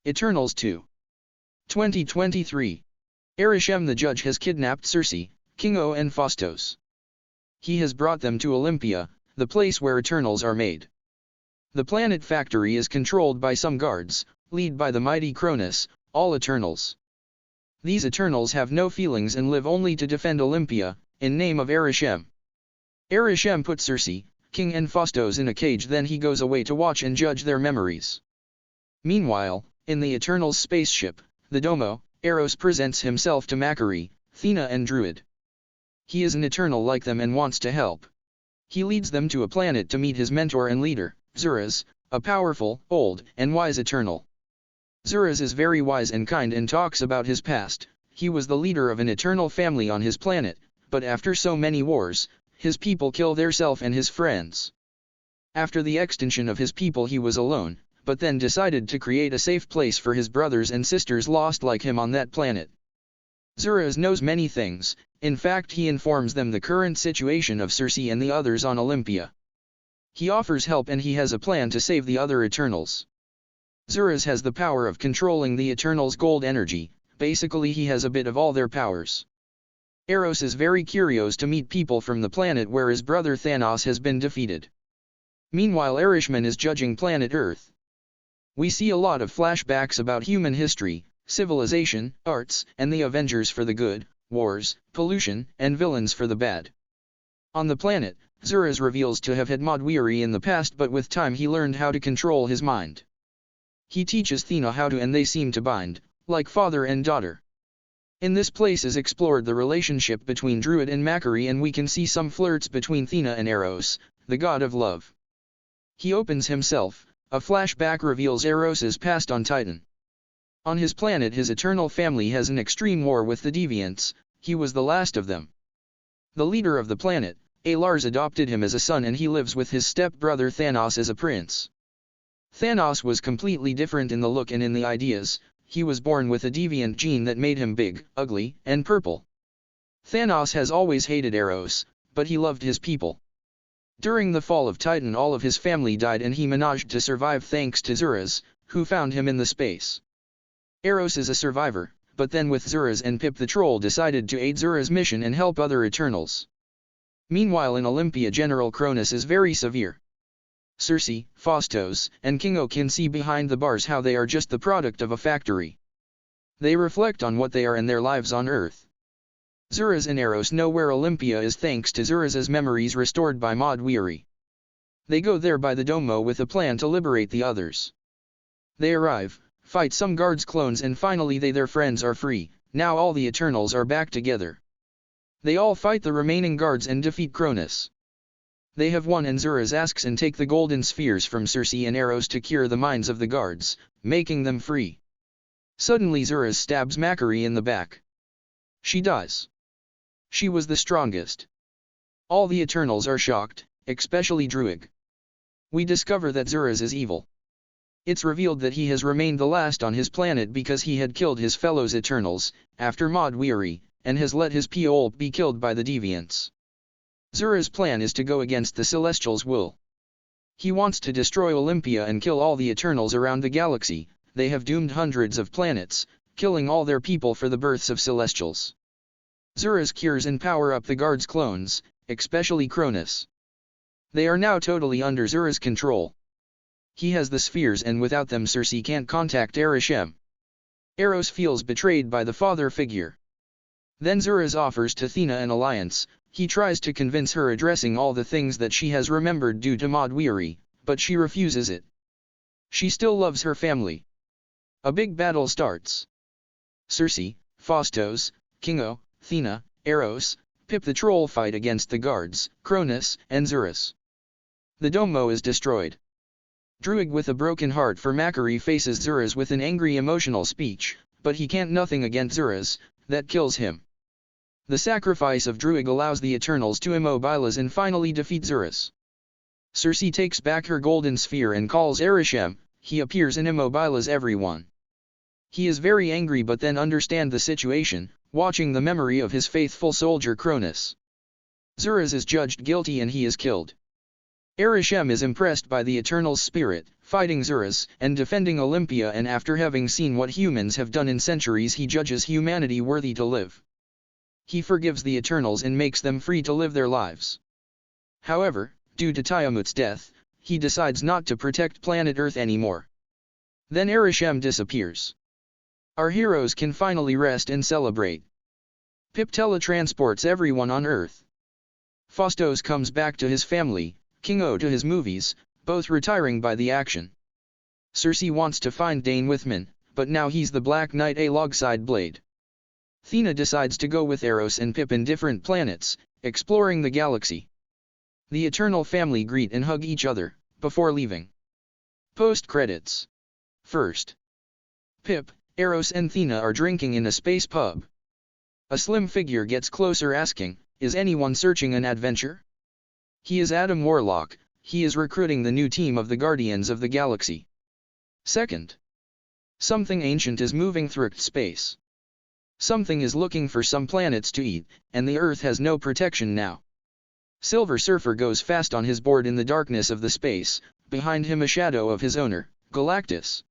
Eternals 2. 2023. Arishem the judge has kidnapped Circe, Kingo and Phostos. He has brought them to Olympia, the place where Eternals are made. The planet factory is controlled by some guards, led by the mighty Cronus, all Eternals. These Eternals have no feelings and live only to defend Olympia, in name of Arishem. Arishem puts Circe, King and Phostos in a cage, then he goes away to watch and judge their memories. Meanwhile, in the Eternals' spaceship, the Domo, Eros presents himself to Macquarie, Athena and Druid. He is an Eternal like them and wants to help. He leads them to a planet to meet his mentor and leader, Zuras, a powerful, old, and wise Eternal. Zuras is very wise and kind and talks about his past. He was the leader of an Eternal family on his planet, but after so many wars, his people kill theirself and his friends. After the extinction of his people he was alone, but then decided to create a safe place for his brothers and sisters lost like him on that planet. Zuras knows many things, in fact he informs them the current situation of Circe and the others on Olympia. He offers help and he has a plan to save the other Eternals. Zuras has the power of controlling the Eternals' gold energy, basically he has a bit of all their powers. Eros is very curious to meet people from the planet where his brother Thanos has been defeated. Meanwhile Arishman is judging planet Earth. We see a lot of flashbacks about human history, civilization, arts, and the Avengers for the good, wars, pollution, and villains for the bad. On the planet, Zuras reveals to have had Modwiri in the past, but with time he learned how to control his mind. He teaches Athena how to, and they seem to bind, like father and daughter. In this place is explored the relationship between Druid and Macquarie, and we can see some flirts between Athena and Eros, the god of love. He opens himself. A flashback reveals Eros' past on Titan. On his planet his Eternal family has an extreme war with the Deviants, he was the last of them. The leader of the planet, Alars, adopted him as a son and he lives with his step-brother Thanos as a prince. Thanos was completely different in the look and in the ideas, he was born with a deviant gene that made him big, ugly, and purple. Thanos has always hated Eros, but he loved his people. During the fall of Titan all of his family died and he managed to survive thanks to Zuras, who found him in the space. Eros is a survivor, but then with Zuras and Pip the Troll decided to aid Zuras' mission and help other Eternals. Meanwhile in Olympia General Cronus is very severe. Circe, Phostos, and Kingo can see behind the bars how they are just the product of a factory. They reflect on what they are and their lives on Earth. Zuras and Eros know where Olympia is thanks to Zuras' memories restored by Modwiri. They go there by the Domo with a plan to liberate the others. They arrive, fight some guards clones, and finally their friends are free. Now all the Eternals are back together. They all fight the remaining guards and defeat Cronus. They have won and Zuras asks and take the golden spheres from Circe and Eros to cure the minds of the guards, making them free. Suddenly Zuras stabs Macquarie in the back. She dies. She was the strongest. All the Eternals are shocked, especially Druid. We discover that Zuras is evil. It's revealed that he has remained the last on his planet because he had killed his fellows Eternals, after Modwiri, and has let his people be killed by the Deviants. Zuras' plan is to go against the Celestials' will. He wants to destroy Olympia and kill all the Eternals around the galaxy. They have doomed hundreds of planets, killing all their people for the births of Celestials. Zuras cures and power up the guards' clones, especially Cronus. They are now totally under Zuras' control. He has the spheres and without them Circe can't contact Arishem. Eros feels betrayed by the father figure. Then Zuras offers to Athena an alliance. He tries to convince her addressing all the things that she has remembered due to Modwiri, but she refuses it. She still loves her family. A big battle starts. Circe, Phostos, Kingo, Athena, Eros, Pip the Troll fight against the guards, Cronus, and Zuras. The Domo is destroyed. Druid with a broken heart for Macquarie faces Zuras with an angry emotional speech, but he can't nothing against Zuras, that kills him. The sacrifice of Druid allows the Eternals to immobilize and finally defeat Zuras. Circe takes back her golden sphere and calls Arishem. He appears and immobilizes everyone. He is very angry but then understands the situation, watching the memory of his faithful soldier Cronus. Zuras is judged guilty and he is killed. Arishem is impressed by the Eternal's spirit, fighting Xurus and defending Olympia, and after having seen what humans have done in centuries, he judges humanity worthy to live. He forgives the Eternals and makes them free to live their lives. However, due to Tiamut's death, he decides not to protect planet Earth anymore. Then Arishem disappears. Our heroes can finally rest and celebrate. Pip teletransports everyone on Earth. Phastos comes back to his family, King O to his movies, both retiring by the action. Cersei wants to find Dane Withman, but now he's the Black Knight alongside Blade. Thena decides to go with Eros and Pip in different planets, exploring the galaxy. The Eternal family greet and hug each other, before leaving. Post-credits. First. Pip, Eros and Thena are drinking in a space pub. A slim figure gets closer asking, "Is anyone searching an adventure?" He is Adam Warlock, he is recruiting the new team of the Guardians of the Galaxy. Second. Something ancient is moving through space. Something is looking for some planets to eat, and the Earth has no protection now. Silver Surfer goes fast on his board in the darkness of the space, behind him a shadow of his owner, Galactus.